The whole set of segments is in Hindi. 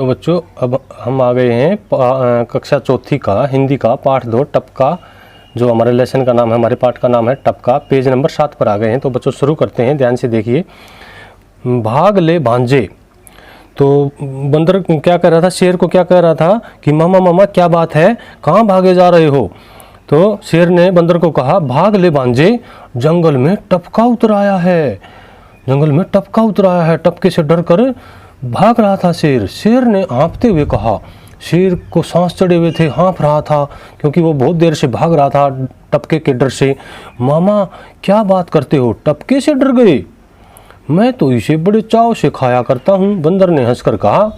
तो बच्चों अब हम आ गए हैं कक्षा चौथी का हिंदी का पाठ 2 टपका, जो हमारे लेसन का नाम है, हमारे पाठ का नाम है टपका। पेज नंबर 7 पर आ गए हैं। तो बच्चों शुरू करते हैं, ध्यान से देखिए। भाग ले भांजे। तो बंदर क्या कह रहा था, शेर को क्या कह रहा था कि मामा मामा क्या बात है, कहाँ भागे जा रहे हो। तो शेर ने बंदर को कहा, भाग ले भांजे, जंगल में टपका उतर आया है। जंगल में टपका उतर आया है। टपके से डर कर भाग रहा था शेर। शेर ने हाँफते हुए कहा, शेर को सांस चढ़े हुए थे, हाँफ रहा था क्योंकि वो बहुत देर से भाग रहा था टपके के डर से। मामा क्या बात करते हो, टपके से डर गए? मैं तो इसे बड़े चाव से खाया करता हूँ। बंदर ने हंसकर कहा,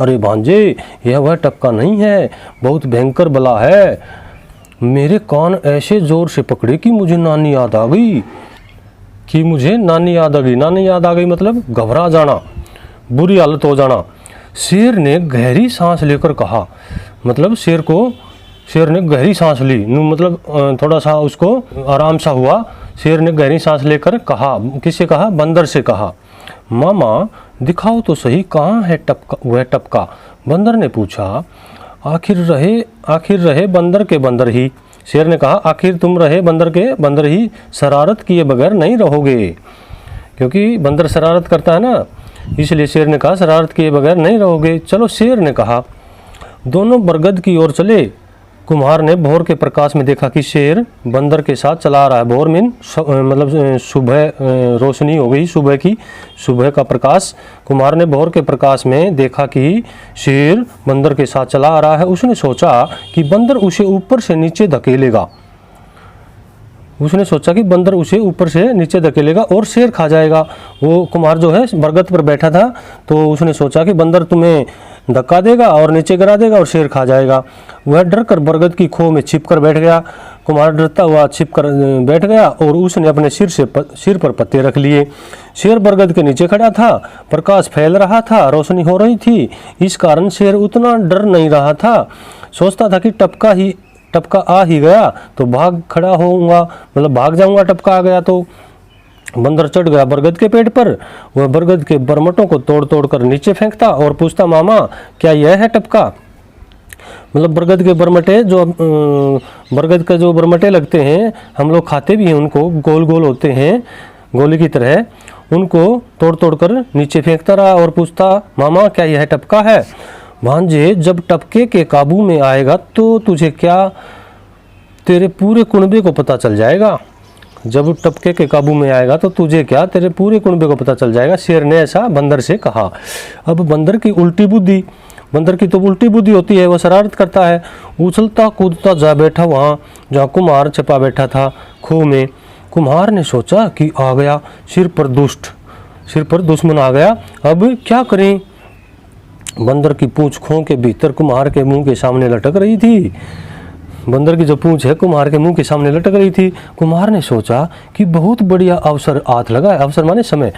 अरे भांजे, यह वह टपका नहीं है, बहुत भयंकर बला है। मेरे कान ऐसे जोर से पकड़े कि मुझे नानी याद आ गई। नानी याद आ गई मतलब घबरा जाना, बुरी हालत हो जाना। शेर ने गहरी सांस लेकर कहा, मतलब शेर ने गहरी सांस ली, मतलब थोड़ा सा उसको आराम सा हुआ। शेर ने गहरी सांस लेकर कहा, किससे कहा? बंदर से कहा, मामा दिखाओ तो सही, कहाँ है वह टपका। बंदर ने पूछा, आखिर रहे बंदर के बंदर ही। शेर ने कहा, आखिर तुम रहे बंदर के बंदर ही, शरारत किए बगैर नहीं रहोगे। क्योंकि बंदर शरारत करता है ना, इसलिए शेर ने कहा शरारत किए बगैर नहीं रहोगे। चलो, शेर ने कहा। दोनों बरगद की ओर चले। कुम्हार ने भोर के प्रकाश में देखा कि शेर बंदर के साथ चला आ रहा है। भोर मीन मतलब सुबह, रोशनी हो गई सुबह की, सुबह का प्रकाश। कुम्हार ने भोर के प्रकाश में देखा कि शेर बंदर के साथ चला आ रहा है। उसने सोचा कि बंदर उसे ऊपर से नीचे धकेलेगा। और शेर खा जाएगा। वो कुम्हार जो है बरगद पर बैठा था, तो उसने सोचा कि बंदर तुम्हें धक्का देगा और नीचे गिरा देगा और शेर खा जाएगा। वह डर कर बरगद की खो में छिप कर बैठ गया। कुम्हार डरता हुआ छिप कर बैठ गया और उसने अपने सिर पर पत्ते रख लिए। शेर बरगद के नीचे खड़ा था, प्रकाश फैल रहा था, रोशनी हो रही थी, इस कारण शेर उतना डर नहीं रहा था। सोचता था कि टपका आ ही गया तो भाग खड़ा होऊंगा, मतलब भाग जाऊंगा टपका आ गया तो। बंदर चढ़ गया बरगद के पेड़ पर। वह बरगद के बरमटों को तोड़ कर नीचे फेंकता और पूछता, मामा क्या यह है टपका? मतलब बरगद के बरमटे लगते हैं, हम लोग खाते भी हैं उनको, गोल गोल होते हैं गोली की तरह। उनको तोड़ कर नीचे फेंकता रहा और पूछता, मामा क्या यह टपका है? भांजे, जब टपके के काबू में आएगा तो तुझे क्या, तेरे पूरे कुनबे को पता चल जाएगा। जब टपके के काबू में आएगा तो तुझे क्या, तेरे पूरे कुनबे को पता चल जाएगा। शेर ने ऐसा बंदर से कहा। अब बंदर की तो उल्टी बुद्धि होती है, वह शरारत करता है। उछलता कूदता जा बैठा वहाँ जहाँ कुम्हार छिपा बैठा था खो में। कुम्हार ने सोचा कि आ गया सिर पर दुश्मन आ गया, अब क्या करें। बंदर की पूंछ खो के भीतर कुम्हार के मुंह के सामने लटक रही थी। बंदर की जो पूंछ है कुम्हार के मुंह के सामने लटक रही थी। कुम्हार ने सोचा कि बहुत बढ़िया अवसर हाथ लगा है। अवसर माने समय।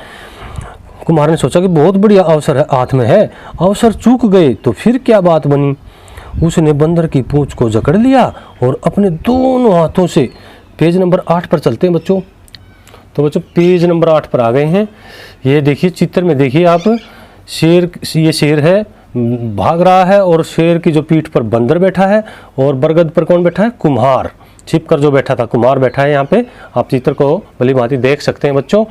कुम्हार ने सोचा कि बहुत बढ़िया अवसर है हाथ में है, अवसर चूक गए तो फिर क्या बात बनी। उसने बंदर की पूंछ को जकड़ लिया और अपने दोनों हाथों से, पेज नंबर 8 पर चलते हैं बच्चों। तो बच्चों पेज नंबर 8 पर आ गए हैं। ये देखिए चित्र में देखिए आप, ये शेर है, भाग रहा है और शेर की जो पीठ पर बंदर बैठा है और बरगद पर कौन बैठा है? कुम्हार। छिप कर जो बैठा था कुम्हार बैठा है यहाँ पे। आप चित्र को भली भांति देख सकते हैं बच्चों।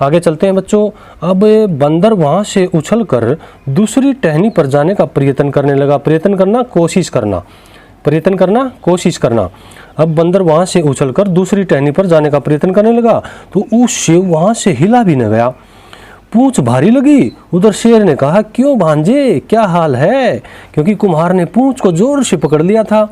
आगे चलते हैं बच्चों। अब बंदर वहाँ से उछलकर दूसरी टहनी पर जाने का प्रयत्न करने लगा। प्रयत्न करना कोशिश करना। अब बंदर वहाँ से उछलकर दूसरी टहनी पर जाने का प्रयत्न करने लगा तो उससे वहाँ से हिला भी न गया। पूंछ भारी लगी। उधर शेर ने कहा, क्यों भांजे, क्या हाल है? क्योंकि कुम्हार ने पूंछ को जोर से पकड़ लिया था।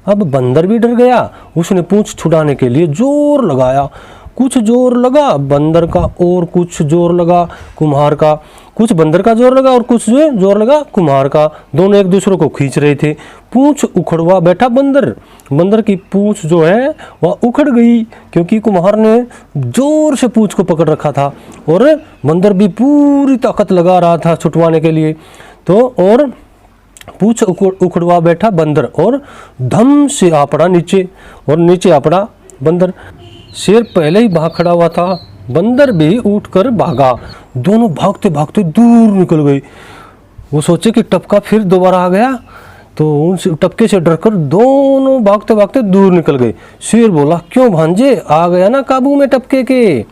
अब बंदर भी डर गया। उसने पूंछ छुड़ाने के लिए जोर लगाया। कुछ जोर लगा बंदर का और कुछ जोर लगा कुम्हार का। कुछ बंदर का जोर लगा और कुछ जोर लगा कुम्हार का। दोनों एक दूसरे को खींच रहे थे। पूंछ उखड़वा बैठा बंदर की पूंछ जो है वह उखड़ गई क्योंकि कुम्हार ने जोर से पूंछ को पकड़ रखा था और बंदर भी पूरी ताकत लगा रहा था छुटवाने के लिए। तो और पूंछ उखड़वा बैठा बंदर और धम से आ पड़ा नीचे, और नीचे आ पड़ा बंदर। शेर पहले ही भाग खड़ा हुआ था, बंदर भी उठकर भागा। दोनों भागते भागते दूर निकल गए। वो सोचे कि टपका फिर दोबारा आ गया, तो उन टपके से डरकर दोनों भागते भागते दूर निकल गए। शेर बोला, क्यों भांजे, आ गया ना काबू में टपके के?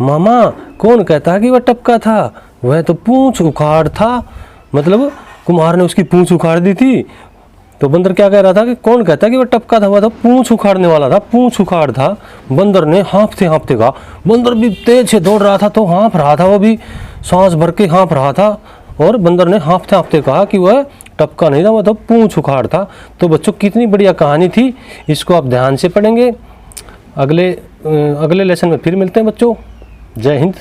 मामा, कौन कहता है कि वह टपका था, वह तो पूंछ उखाड़ था। मतलब कुम्हार ने उसकी पूंछ उखाड़ दी थी। तो बंदर क्या कह रहा था कि कौन कहता है कि वह टपका था, वह तो पूंछ उखाड़ने वाला था, पूंछ उखाड़ था। बंदर ने हाँफते हाँफते कहा। बंदर भी तेज से दौड़ रहा था, तो हाँफ रहा था, वो भी सांस भर के हाँफ रहा था। और बंदर ने हाँफते हाँफते कहा कि वह टपका नहीं था, वह तो पूंछ उखाड़ था। तो बच्चों, कितनी बढ़िया कहानी थी, इसको आप ध्यान से पढ़ेंगे। अगले लेसन में फिर मिलते हैं बच्चों। जय हिंद।